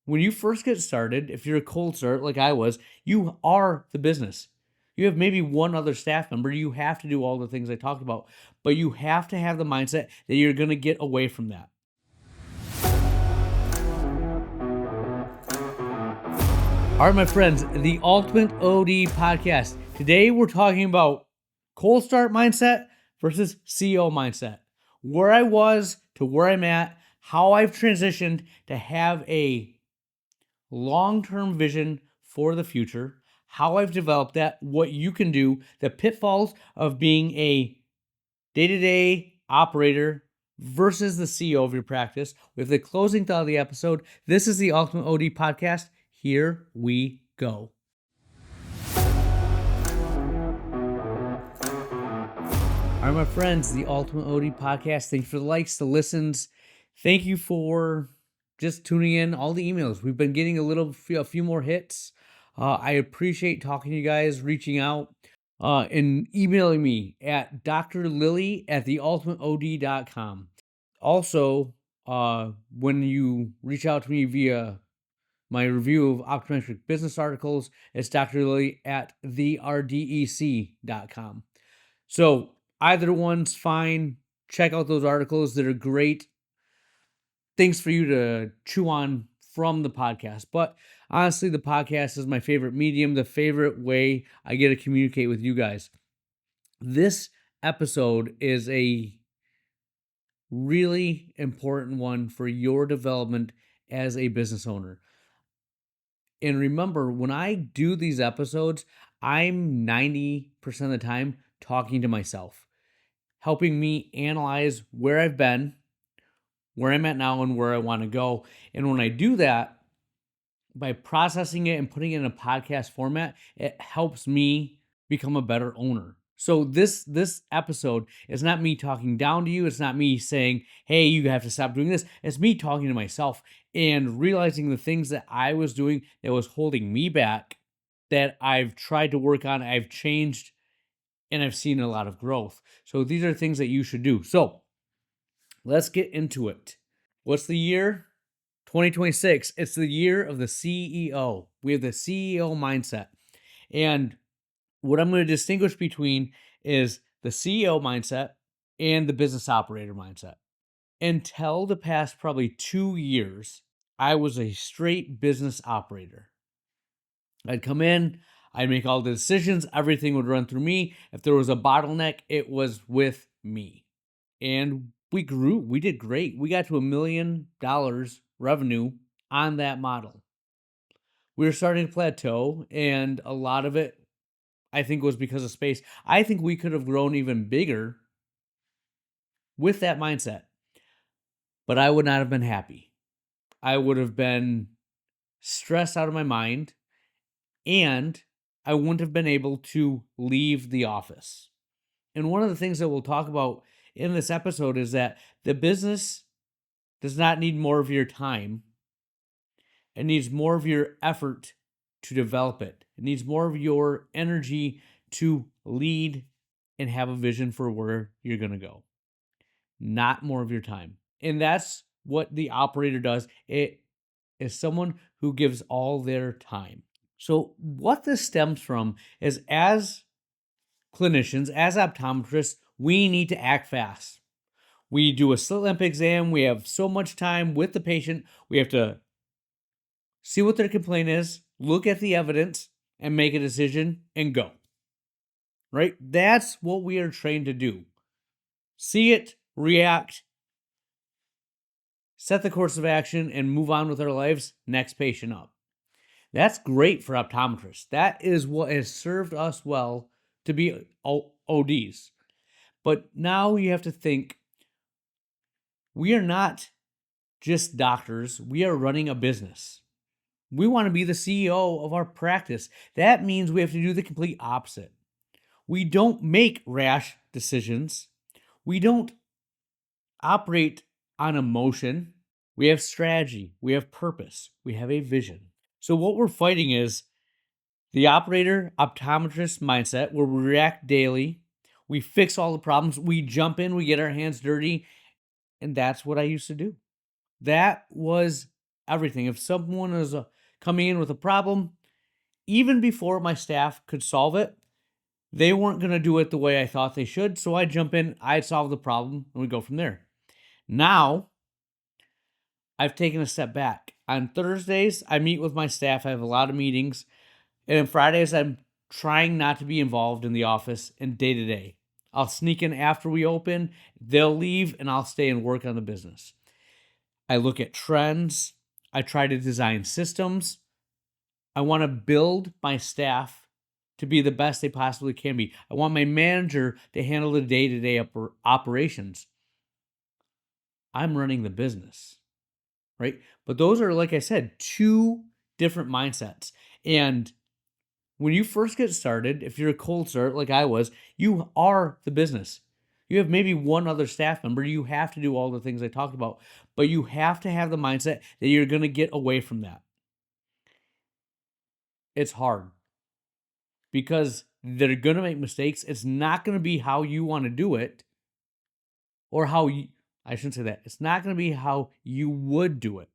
When you first get started, if you're a cold start like I was, you are the business. You have maybe one other staff member. You have to do all the things I talked about, but you have to have the mindset that you're going to get away from that. All right, my friends, the Ultimate OD podcast. Today we're talking about cold start mindset versus CEO mindset. Where I was to where I'm at, how I've transitioned to have a long-term vision for the future, how I've developed that, what you can do, the pitfalls of being a day-to-day operator versus the CEO of your practice. With the closing thought of the episode, this is the Ultimate OD podcast. Here we go. All right, my friends, the Ultimate OD podcast. Thank you for the likes, the listens. Thank you for just tuning in, all the emails. We've been getting a few more hits. I appreciate talking to you guys, reaching out, and emailing me at drlily@theultimateod.com. Also, when you reach out to me via my review of optometric business articles, it's drlily@therDEC.com. So either one's fine. Check out those articles that are great. Things for you to chew on from the podcast. But honestly, the podcast is my favorite medium, the favorite way I get to communicate with you guys. This episode is a really important one for your development as a business owner. And remember, when I do these episodes, I'm 90% of the time talking to myself, helping me analyze where I've been, where I'm at now, and where I want to go. And when I do that, by processing it and putting it in a podcast format, it helps me become a better owner. So this episode is not me talking down to you. It's not me saying, hey, you have to stop doing this. It's me talking to myself and realizing the things that I was doing that was holding me back, that I've tried to work on, I've changed, and I've seen a lot of growth. So these are things that you should do. So let's get into it. What's the year? 2026. It's the year of the CEO. We have the CEO mindset. And what I'm going to distinguish between is the CEO mindset and the business operator mindset. Until the past probably 2 years, I was a straight business operator. I'd come in, I'd make all the decisions, everything would run through me. If there was a bottleneck, it was with me. And we grew, we did great. We got to $1 million revenue on that model. We were starting to plateau, and a lot of it, I think, was because of space. I think we could have grown even bigger with that mindset, but I would not have been happy. I would have been stressed out of my mind, and I wouldn't have been able to leave the office. And one of the things that we'll talk about in this episode is that the business does not need more of your time. It needs more of your effort to develop it. It needs more of your energy to lead and have a vision for where you're going to go, not more of your time. And that's what the operator does. It is someone who gives all their time. So what this stems from is, as clinicians, as optometrists, we need to act fast. We do a slit lamp exam. We have so much time with the patient. We have to see what their complaint is, look at the evidence, and make a decision and go. Right? That's what we are trained to do. See it, react, set the course of action, and move on with our lives. Next patient up. That's great for optometrists. That is what has served us well to be ODs. But now you have to think, we are not just doctors. We are running a business. We want to be the CEO of our practice. That means we have to do the complete opposite. We don't make rash decisions. We don't operate on emotion. We have strategy. We have purpose. We have a vision. So what we're fighting is the operator optometrist mindset, where we react daily. We fix all the problems. We jump in. We get our hands dirty. And that's what I used to do. That was everything. If someone is coming in with a problem, even before my staff could solve it, they weren't going to do it the way I thought they should. So I jump in, I solve the problem, and we go from there. Now, I've taken a step back. On Thursdays, I meet with my staff. I have a lot of meetings. And on Fridays, I'm trying not to be involved in the office and day to day. I'll sneak in after we open, they'll leave, and I'll stay and work on the business. I look at trends. I try to design systems. I want to build my staff to be the best they possibly can be. I want my manager to handle the day-to-day operations. I'm running the business, right? But those are, like I said, two different mindsets. And when you first get started, if you're a cold start like I was, you are the business. You have maybe one other staff member. You have to do all the things I talked about, but you have to have the mindset that you're going to get away from that. It's hard because they're going to make mistakes. It's not going to be how you want to do it or how you, I shouldn't say that. It's not going to be how you would do it.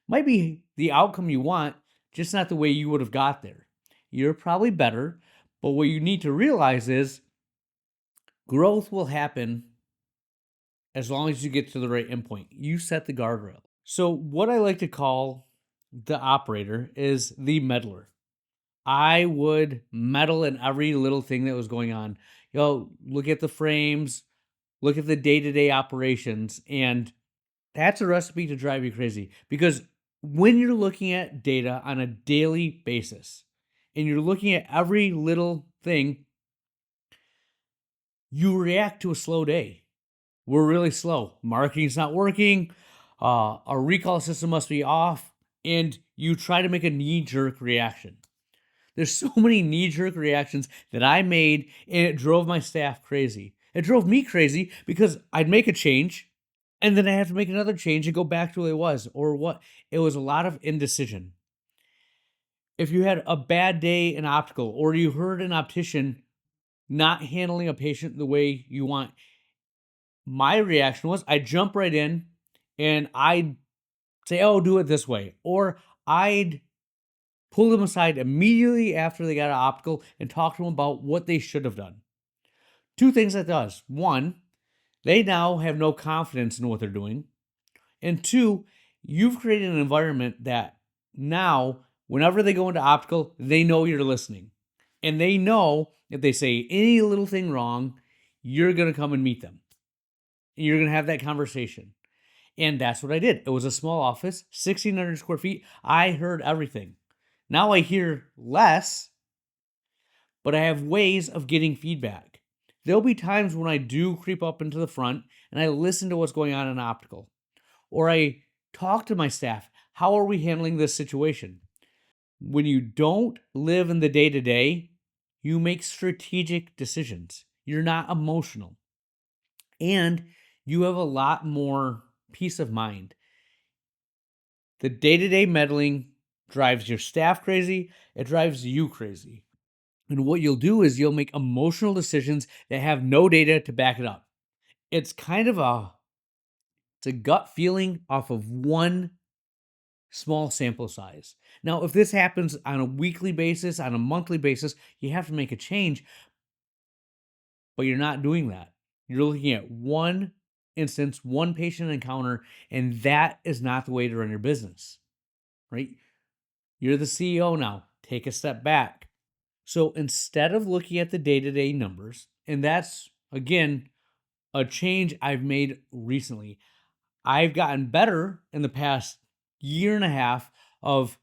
Might be the outcome you want, just not the way you would have got there. You're probably better, but what you need to realize is growth will happen as long as you get to the right endpoint. You set the guardrail. So what I like to call the operator is the meddler. I would meddle in every little thing that was going on. Look at the frames, look at the day-to-day operations, and that's a recipe to drive you crazy. Because when you're looking at data on a daily basis, and you're looking at every little thing, you react to a slow day. We're really slow. Marketing's not working. Our recall system must be off. And you try to make a knee-jerk reaction. There's so many knee-jerk reactions that I made, and it drove my staff crazy. It drove me crazy because I'd make a change, and then I have to make another change and go back to what it was, or what. It was a lot of indecision. If you had a bad day in optical, or you heard an optician not handling a patient the way you want, my reaction was I'd jump right in and I'd say, oh, do it this way. Or I'd pull them aside immediately after they got an optical and talk to them about what they should have done. Two things that does. One, they now have no confidence in what they're doing. And two, you've created an environment that now, whenever they go into optical, they know you're listening. And they know if they say any little thing wrong, you're going to come and meet them. You're going to have that conversation. And that's what I did. It was a small office, 1,600 square feet. I heard everything. Now I hear less, but I have ways of getting feedback. There'll be times when I do creep up into the front and I listen to what's going on in optical. Or I talk to my staff. How are we handling this situation? When you don't live in the day-to-day, you make strategic decisions. You're not emotional. And you have a lot more peace of mind. The day-to-day meddling drives your staff crazy. It drives you crazy. And what you'll do is you'll make emotional decisions that have no data to back it up. It's kind of it's a gut feeling off of one small sample size. Now, if this happens on a weekly basis, on a monthly basis, you have to make a change, but you're not doing that. You're looking at one instance, one patient encounter, and that is not the way to run your business, right? You're the CEO now. Take a step back. So instead of looking at the day-to-day numbers, and that's, again, a change I've made recently. I've gotten better in the past year and a half of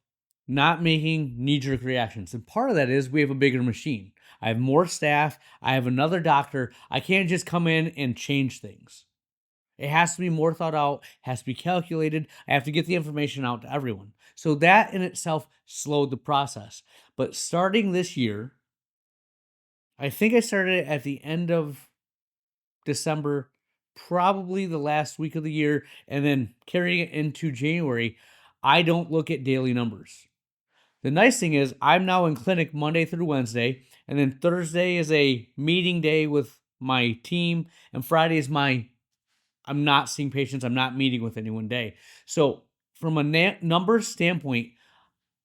not making knee-jerk reactions. And part of that is we have a bigger machine. I have more staff. I have another doctor. I can't just come in and change things. It has to be more thought out, has to be calculated. I have to get the information out to everyone. So that in itself slowed the process. But starting this year, I think I started at the end of December, probably the last week of the year, and then carrying it into January, I don't look at daily numbers. The nice thing is I'm now in clinic Monday through Wednesday, and then Thursday is a meeting day with my team, and Friday is I'm not seeing patients, I'm not meeting with anyone day. So from a numbers standpoint,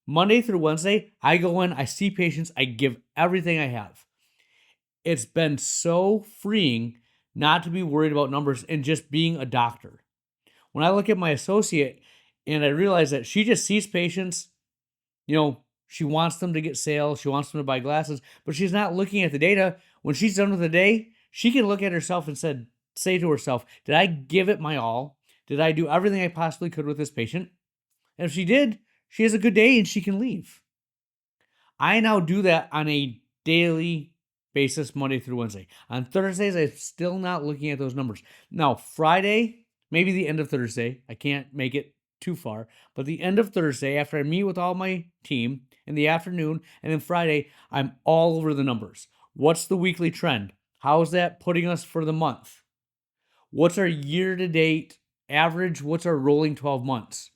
Monday through Wednesday, I go in, I see patients, I give everything I have. It's been so freeing not to be worried about numbers and just being a doctor. When I look at my associate and I realize that she just sees patients, she wants them to get sales, she wants them to buy glasses, but she's not looking at the data. When she's done with the day, she can look at herself and say to herself, did I give it my all? Did I do everything I possibly could with this patient? And if she did, she has a good day and she can leave. I now do that on a daily basis, Monday through Wednesday. On Thursdays, I'm still not looking at those numbers. Now, Friday, maybe the end of Thursday, I can't make it too far, but the end of Thursday, after I meet with all my team in the afternoon, and then Friday, I'm all over the numbers. What's the weekly trend? How is that putting us for the month? What's our year-to-date average? What's our rolling 12 months?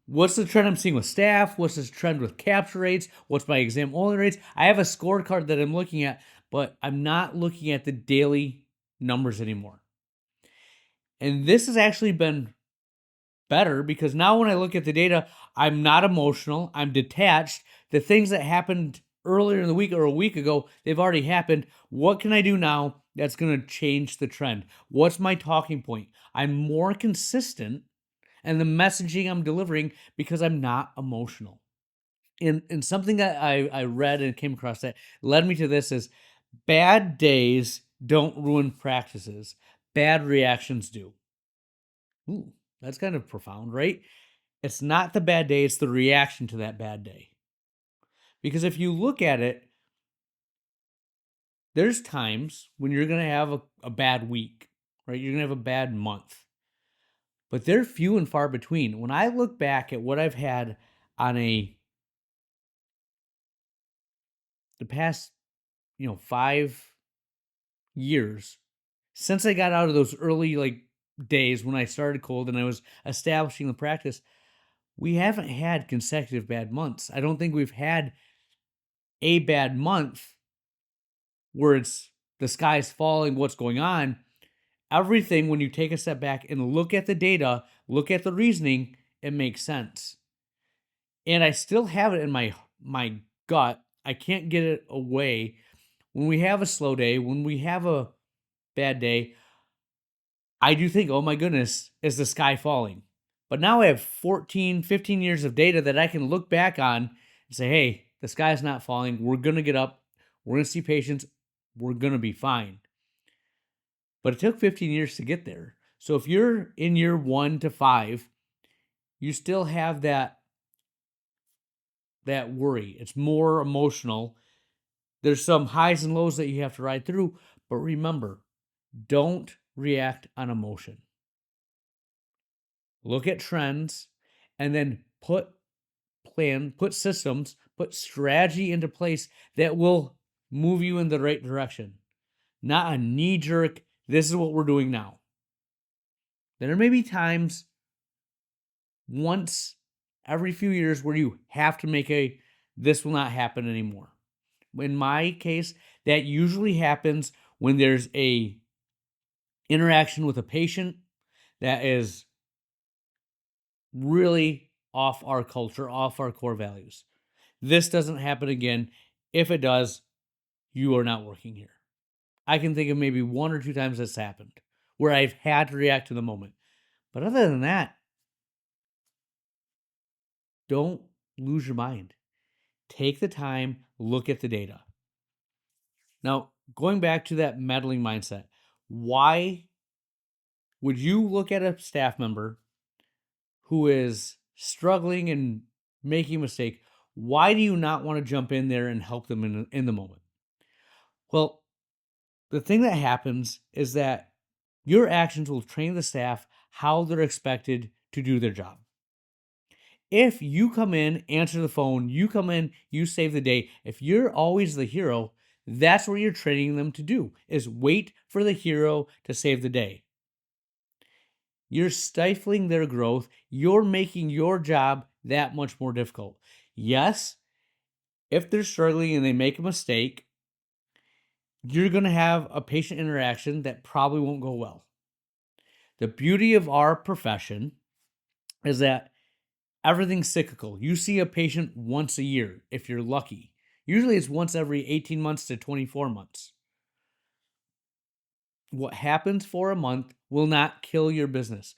What's the trend I'm seeing with staff? What's the trend with capture rates? What's my exam only rates? I have a scorecard that I'm looking at, but I'm not looking at the daily numbers anymore. And this has actually been better because now when I look at the data, I'm not emotional. I'm detached. The things that happened earlier in the week or a week ago, they've already happened. What can I do now that's going to change the trend? What's my talking point? I'm more consistent and the messaging I'm delivering because I'm not emotional. And something that I read and came across that led me to this is bad days don't ruin practices. Bad reactions do. Ooh, that's kind of profound, right? It's not the bad day, it's the reaction to that bad day. Because if you look at it, there's times when you're going to have a bad week, right? You're going to have a bad month. But they're few and far between. When I look back at what I've had on the past, 5 years since I got out of those early days when I started cold and I was establishing the practice, we haven't had consecutive bad months. I don't think we've had a bad month where it's the sky's falling, what's going on. Everything, when you take a step back and look at the data, look at the reasoning, it makes sense. And I still have it in my gut. I can't get it away. When we have a slow day, when we have a bad day, I do think, oh my goodness, is the sky falling? But now I have 14, 15 years of data that I can look back on and say, hey, the sky's not falling. We're going to get up. We're going to see patients. We're going to be fine. But it took 15 years to get there. So if you're in year 1 to 5, you still have that worry. It's more emotional. There's some highs and lows that you have to ride through. But remember, don't react on emotion. Look at trends and then put systems, put strategy into place that will move you in the right direction. Not a knee jerk, this is what we're doing now. There may be times once every few years where you have to make this will not happen anymore. In my case, that usually happens when there's a interaction with a patient that is really off our culture, off our core values. This doesn't happen again. If it does, you are not working here. I can think of maybe 1 or 2 times that's happened where I've had to react to the moment. But other than that, don't lose your mind. Take the time, look at the data. Now, going back to that meddling mindset, why would you look at a staff member who is struggling and making a mistake? Why do you not want to jump in there and help them in the moment? Well, the thing that happens is that your actions will train the staff how they're expected to do their job. If you come in, answer the phone, you come in, you save the day, if you're always the hero, that's what you're training them to do, is wait for the hero to save the day. You're stifling their growth. You're making your job that much more difficult. Yes, if they're struggling and they make a mistake, you're going to have a patient interaction that probably won't go well. The beauty of our profession is that Everything's cyclical. You see a patient once a year if you're lucky. Usually it's once every 18 months to 24 months. What happens for a month will not kill your business.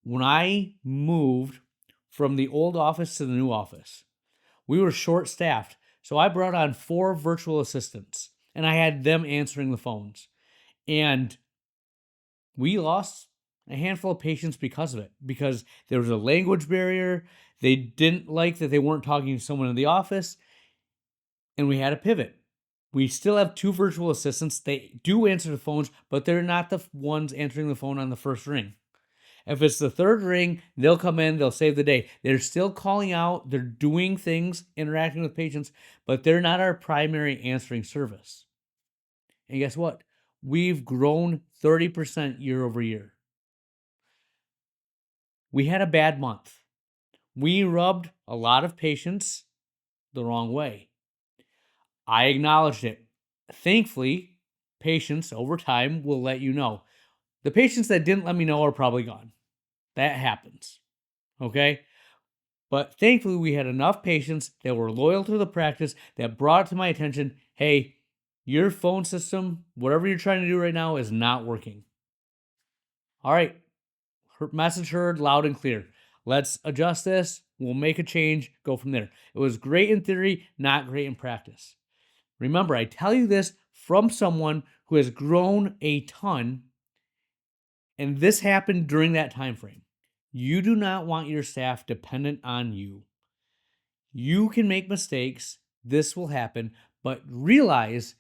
When I moved from the old office to the new office, we were short staffed. So I brought on 4 virtual assistants and I had them answering the phones. And we lost a handful of patients because of it, because there was a language barrier. They didn't like that they weren't talking to someone in the office, and we had to pivot. We still have 2 virtual assistants. They do answer the phones, but they're not the ones answering the phone on the first ring. If it's the third ring, they'll come in, they'll save the day. They're still calling out, they're doing things, interacting with patients, but they're not our primary answering service. And guess what? We've grown 30% year over year. We had a bad month. We rubbed a lot of patients the wrong way. I acknowledged it. Thankfully, patients over time will let you know. The patients that didn't let me know are probably gone. That happens. Okay? But thankfully, we had enough patients that were loyal to the practice that brought it to my attention, hey, your phone system, whatever you're trying to do right now, is not working. All right, message heard loud and clear. Let's adjust this. We'll make a change, go from there. It was great in theory, not great in practice. Remember, I tell you this from someone who has grown a ton, and this happened during that time frame. You do not want your staff dependent on you. You can make mistakes, this will happen, but realize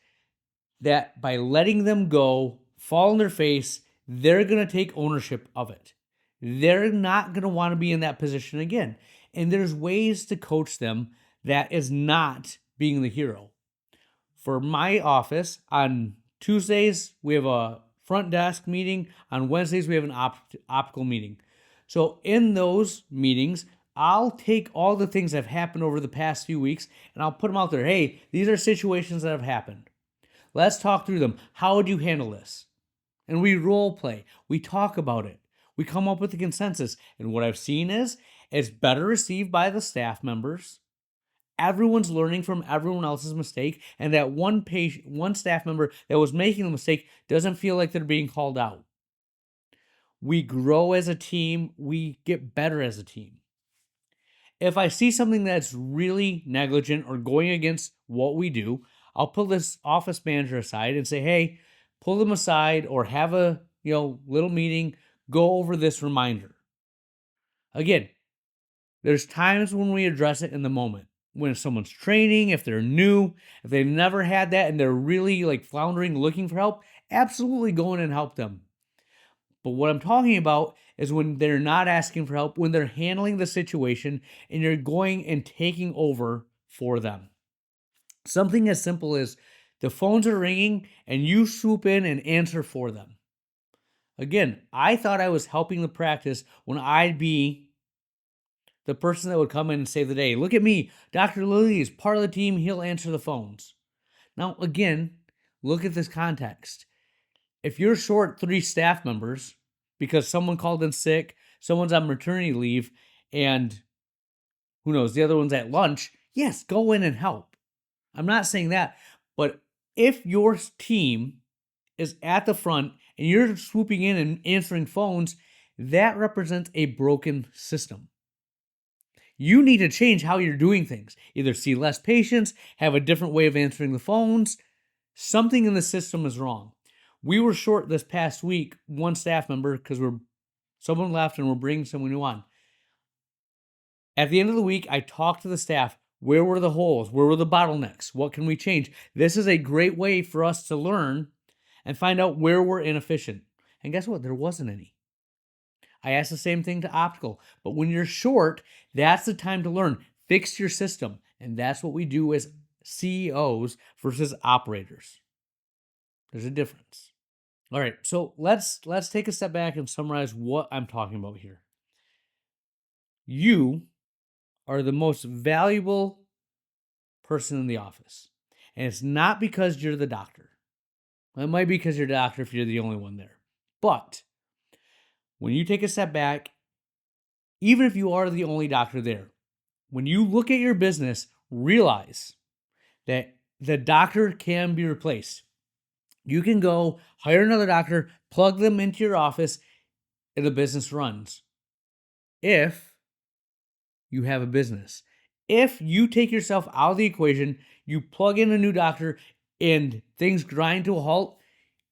that by letting them go, fall on their face, they're going to take ownership of it. They're not going to want to be in that position again. And there's ways to coach them that is not being the hero. For my office, on Tuesdays, we have a front desk meeting. On Wednesdays, we have an optical meeting. So in those meetings, I'll take all the things that have happened over the past few weeks and I'll put them out there. Hey, these are situations that have happened. Let's talk through them. How would you handle this? And we role play. We talk about it. We come up with a consensus. And what I've seen is it's better received by the staff members. Everyone's learning from everyone else's mistake, and that one staff member that was making the mistake doesn't feel like they're being called out. We grow as a team. We get better as a team. If I see something that's really negligent or going against what we do, I'll pull this office manager aside and say, hey, pull them aside or have a little meeting, go over this reminder. Again, there's times when we address it in the moment. When someone's training, if they're new, if they've never had that and they're really floundering, looking for help, absolutely go in and help them. But what I'm talking about is when they're not asking for help, when they're handling the situation and you're going and taking over for them. Something as simple as the phones are ringing and you swoop in and answer for them. Again, I thought I was helping the practice when I'd be the person that would come in and save the day. Look at me. Dr. Lilly is part of the team. He'll answer the phones. Now, again, look at this context. If you're short 3 staff members because someone called in sick, someone's on maternity leave, and who knows, the other one's at lunch, yes, go in and help. I'm not saying that. But if your team is at the front and you're swooping in and answering phones, that represents a broken system. You need to change how you're doing things. Either see less patients, have a different way of answering the phones. Something in the system is wrong. We were short this past week, 1 staff member, because someone left and we're bringing someone new on. At the end of the week, I talked to the staff. Where were the holes? Where were the bottlenecks? What can we change? This is a great way for us to learn and find out where we're inefficient. And guess what? There wasn't any. I asked the same thing to optical. But when you're short, that's the time to learn. Fix your system. And that's what we do as CEOs versus operators. There's a difference. All right, so let's take a step back and summarize what I'm talking about here. You are the most valuable person in the office. And it's not because you're the doctor. It might be because you're the doctor if you're the only one there. But when you take a step back even if you are the only doctor there, when you look at your business, realize that the doctor can be replaced. You can go hire another doctor, plug them into your office, and the business runs. If you have a business. If you take yourself out of the equation, you plug in a new doctor, and things grind to a halt,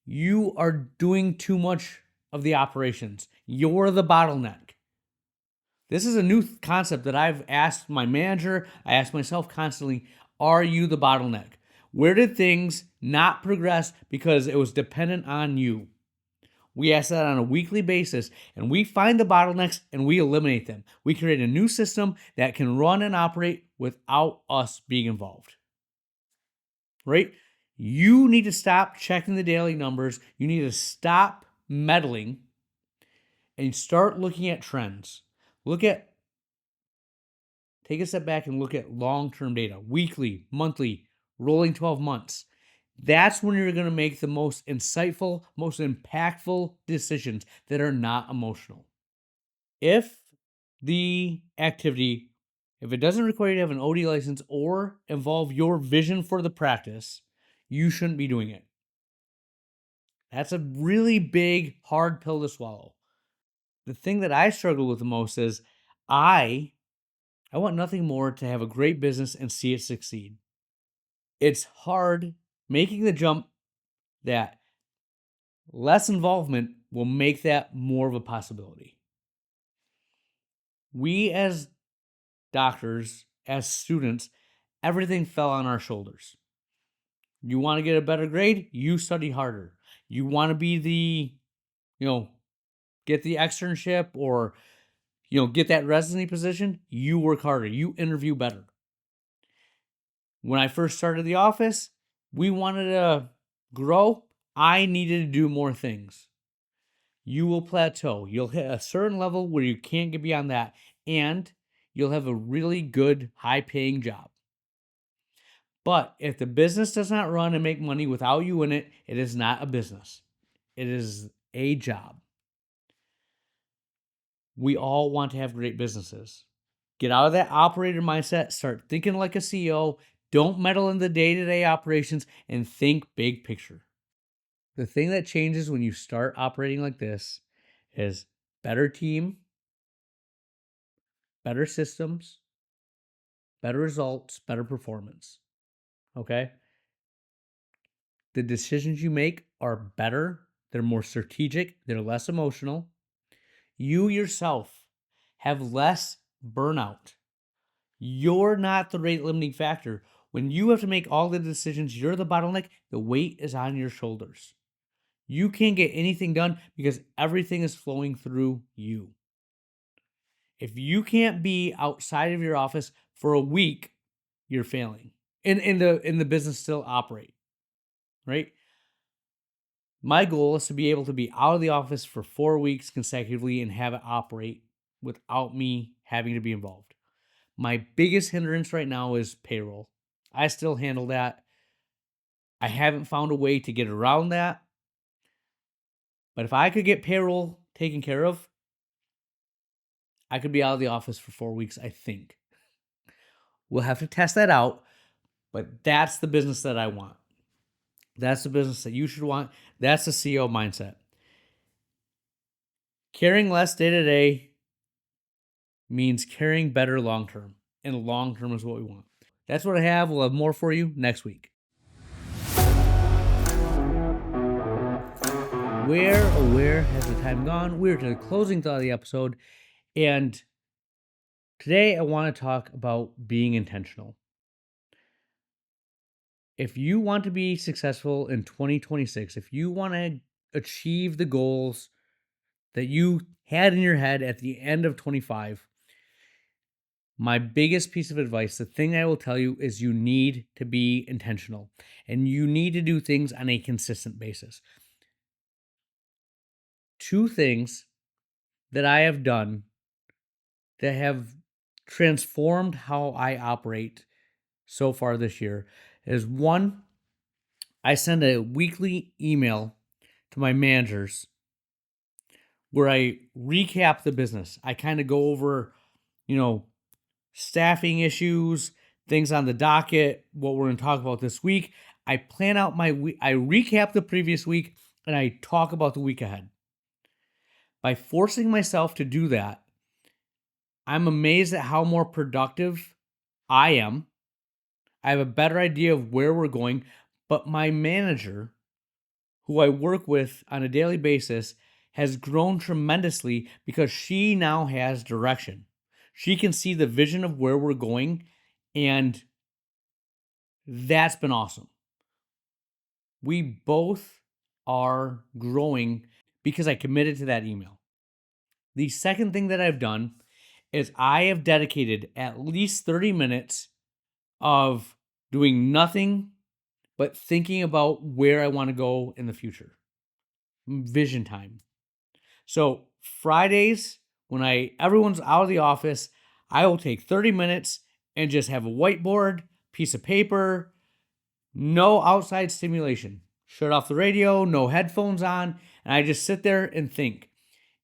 you are doing too much of the operations. You're the bottleneck. This is a new concept that I've asked my manager, I ask myself constantly, are you the bottleneck? Where did things not progress because it was dependent on you? We ask that on a weekly basis, and we find the bottlenecks and we eliminate them. We create a new system that can run and operate without us being involved. Right? You need to stop checking the daily numbers. You need to stop meddling and start looking at trends. Take a step back and look at long-term data, weekly, monthly, rolling 12 months. That's when you're going to make the most insightful, most impactful decisions that are not emotional. If the activity, if it doesn't require you to have an OD license or involve your vision for the practice, you shouldn't be doing it. That's a really big, hard pill to swallow. The thing that I struggle with the most is I want nothing more to have a great business and see it succeed. It's hard making the jump that less involvement will make that more of a possibility. We as doctors, as students, everything fell on our shoulders. You want to get a better grade? You study harder. You want to be get the externship or, get that residency position? You work harder. You interview better. When I first started the office, we wanted to grow. I needed to do more things. You will plateau. You'll hit a certain level where you can't get beyond that, and you'll have a really good, high-paying job. But if the business does not run and make money without you in it, it is not a business. It is a job. We all want to have great businesses. Get out of that operator mindset. Start thinking like a CEO. Don't meddle in the day-to-day operations and think big picture. The thing that changes when you start operating like this is better team, better systems, better results, better performance. Okay? The decisions you make are better. They're more strategic. They're less emotional. You yourself have less burnout. You're not the rate limiting factor. When you have to make all the decisions, you're the bottleneck. The weight is on your shoulders. You can't get anything done because everything is flowing through you. If you can't be outside of your office for a week, you're failing. In the business still operate, right? My goal is to be able to be out of the office for 4 weeks consecutively and have it operate without me having to be involved. My biggest hindrance right now is payroll. I still handle that. I haven't found a way to get around that. But if I could get payroll taken care of, I could be out of the office for 4 weeks, I think. We'll have to test that out, but that's the business that I want. That's the business that you should want. That's the CEO mindset. Caring less day to day means caring better long term. And long term is what we want. That's what I have. We'll have more for you next week. Where has the time gone? We're to the closing thought of the episode. And today I want to talk about being intentional. If you want to be successful in 2026, if you want to achieve the goals that you had in your head at the end of 25, my biggest piece of advice, the thing I will tell you is you need to be intentional and you need to do things on a consistent basis. 2 things that I have done that have transformed how I operate so far this year is 1, I send a weekly email to my managers where I recap the business. I kind of go over, staffing issues, things on the docket, what we're going to talk about this week. I plan out my week, I recap the previous week, and I talk about the week ahead. By forcing myself to do that, I'm amazed at how more productive I am. I have a better idea of where we're going, but my manager, who I work with on a daily basis, has grown tremendously because she now has direction. She can see the vision of where we're going, and that's been awesome. We both are growing because I committed to that email. The second thing that I've done is I have dedicated at least 30 minutes of doing nothing but thinking about where I want to go in the future. Vision time. So Fridays, when everyone's out of the office, I will take 30 minutes and just have a whiteboard, piece of paper, no outside stimulation. Shut off the radio, no headphones on, and I just sit there and think.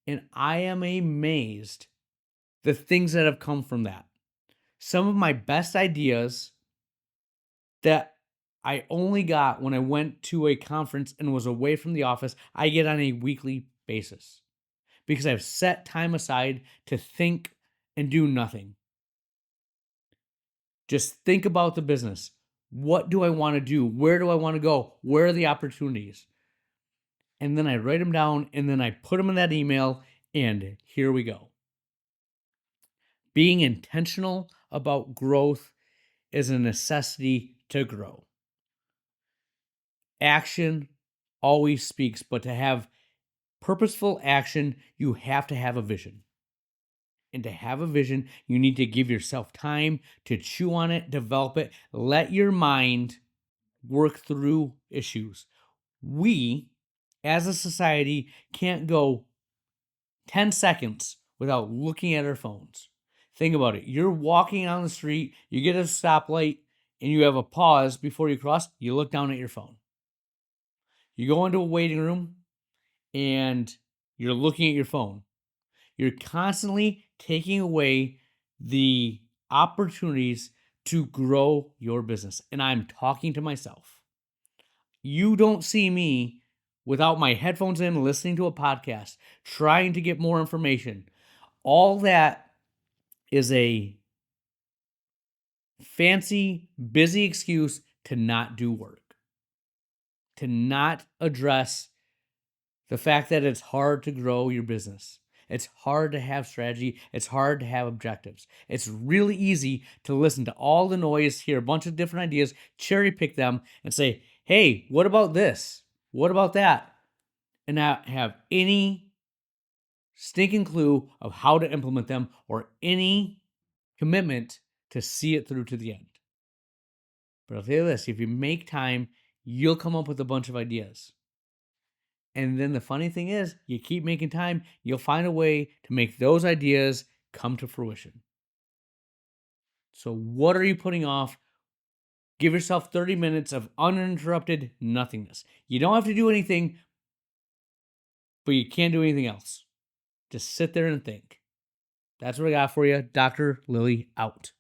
And I am amazed the things that have come from that. Some of my best ideas that I only got when I went to a conference and was away from the office, I get on a weekly basis because I've set time aside to think and do nothing. Just think about the business. What do I want to do? Where do I want to go? Where are the opportunities? And then I write them down and then I put them in that email, and here we go. Being intentional about growth is a necessity to grow. Action always speaks, but to have purposeful action, you have to have a vision. And to have a vision, you need to give yourself time to chew on it, develop it, let your mind work through issues. We, as a society, can't go 10 seconds without looking at our phones. Think about it. You're walking on the street, you get a stoplight, and you have a pause before you cross, you look down at your phone. You go into a waiting room and you're looking at your phone. You're constantly taking away the opportunities to grow your business. And I'm talking to myself. You don't see me without my headphones in, listening to a podcast, trying to get more information. All that is a fancy, busy excuse to not do work, to not address the fact that it's hard to grow your business. It's hard to have strategy. It's hard to have objectives. It's really easy to listen to all the noise, hear a bunch of different ideas, cherry pick them, and say, hey, what about this? What about that? And not have any stinking clue of how to implement them or any commitment to see it through to the end. But I'll tell you this, if you make time, you'll come up with a bunch of ideas. And then the funny thing is, you keep making time, you'll find a way to make those ideas come to fruition. So what are you putting off? Give yourself 30 minutes of uninterrupted nothingness. You don't have to do anything, but you can't do anything else. Just sit there and think. That's what I got for you. Dr. Lily out.